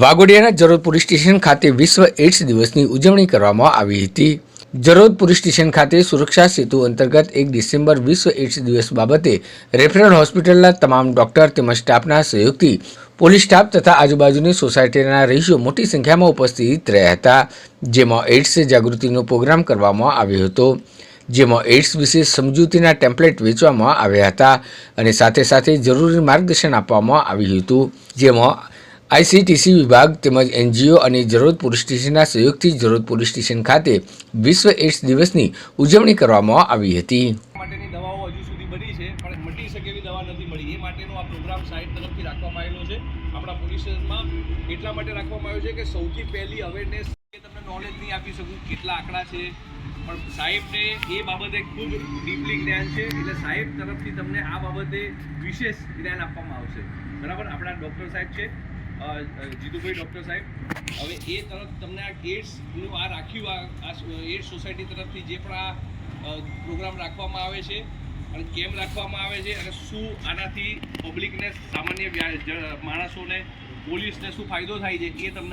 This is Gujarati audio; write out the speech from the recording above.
વાઘોડિયાના જરોદ પોલીસ સ્ટેશન ખાતે વિશ્વ એઇડ્સ દિવસની ઉજવણી કરવામાં આવી હતી। જરોદ પોલીસ સ્ટેશન ખાતે સુરક્ષા સેતુ અંતર્ગત 1 ડિસેમ્બર વિશ્વ એઇડ્સ દિવસ બાબતે રેફરલ હોસ્પિટલના તમામ ડોક્ટર તેમજ સ્ટાફના સહયોગથી પોલીસ સ્ટાફ તથા આજુબાજુની સોસાયટીના રહીશો મોટી સંખ્યામાં ઉપસ્થિત રહ્યા હતા, જેમાં એઇડ્સ જાગૃતિનો પ્રોગ્રામ કરવામાં આવ્યો હતો, જેમાં એઇડ્સ વિશે સમજૂતીના ટેમ્પલેટ વેચવામાં આવ્યા હતા અને સાથે સાથે જરૂરી માર્ગદર્શન આપવામાં આવ્યું હતું, જેમાં આઈસીટીસી વિભાગ તેમજ એનજીઓ અને જરોદ પોલીસ સ્ટેશનના સહયોગથી જરોદ પોલીસ સ્ટેશન ખાતે વિશ્વ એઇડ્સ દિવસની ઉજવણી કરવામાં આવી હતી। માટેની દવાઓ હજુ સુધી બની છે પણ મટી શકે એવી દવા નથી મળી, એ માટેનો આ પ્રોગ્રામ સાઇટ તરફથી રાખવામાં આવેલો છે। આપણા પોલીસ સ્ટેશનમાં એટલા માટે રાખવામાં આવ્યો છે કે સૌથી પહેલી અવેરનેસ તમને નોલેજ નહીં આપી શકું કેટલા આંકડા છે, પણ સાહેબને એ બાબતે ખૂબ ડીપલી જ્ઞાન છે, એટલે સાહેબ તરફથી તમને આ બાબતે વિશેષ જ્ઞાન આપવામાં આવશે। બરાબર, આપણા ડૉક્ટર સાહેબ છે જીતુભાઈ ડૉક્ટર સાહેબ, હવે એ તરફ તમને આ એઇડ્સનું આ રાખ્યું, આ એઇડ્સ સોસાયટી તરફથી જે પણ આ પ્રોગ્રામ રાખવામાં આવે છે અને કેમ રાખવામાં આવે છે અને શું આનાથી પબ્લિકને, સામાન્ય માણસોને, પોલીસને શું ફાયદો થાય છે એ તમને